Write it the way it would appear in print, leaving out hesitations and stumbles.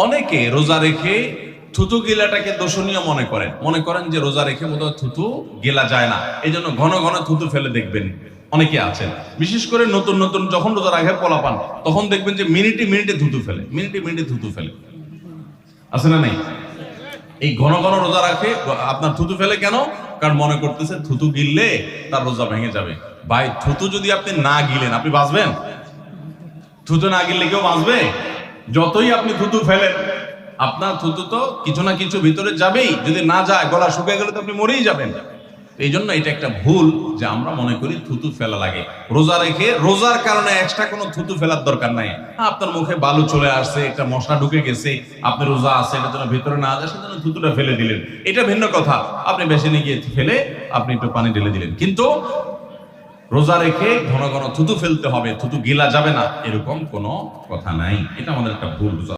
অনেকে রোজা রেখে থুতু গিলাটাকে দোষণীয় মনে করেন যে রোজা রেখে বোধহয় থুতু গেলা যায় না, এই জন্য ঘন ঘন থুতু ফেলে দেখবেন অনেকে আছেন। বিশেষ করে নতুন নতুন যখন রোজা রাখে পোলাপান, তখন দেখবেন যে মিনিটে মিনিটে থুতু ফেলে। আছে না নাই? এই ঘন ঘন রোজা রাখে, আপনার থুতু ফেলে কেন? কারণ মনে করতেছে থুতু গিললে তার রোজা ভেঙে যাবে। ভাই, থুতু যদি আপনি না গিলেন আপনি বাঁচবেন? থুতু না গিললে কেউ বাঁচবে? যতই আপনি থুতু ফেলেন, আপনার থুতু তো কিছু না কিছু ভিতরে যাবেই। যদি না যায়, গলা শুকিয়ে গেলে তো আপনি মরেই যাবেন। এই জন্য এটা একটা ভুল যে আমরা মনে করি থুতু ফেলা লাগে। রোজা রেখে রোজার কারণে এক্সট্রা কোনো থুতু ফেলার দরকার নাই। আপনার মুখে বালু চলে আসছে, একটা মশলা ঢুকে গেছে, আপনি রোজা আছে, এটা যেন ভিতরে না যায়, সেজন্য থুতুটা ফেলে দিলেন, এটা ভিন্ন কথা। আপনি বেসিনে গিয়ে ফেলে আপনি একটু পানি ঢেলে দিলেন। কিন্তু রোজা রেখে ঘন ঘন থুতু ফেলতে হবে, থুতু গিলা যাবে না, এরকম কোনো কথা নাই। এটা আমাদের একটা ভুল।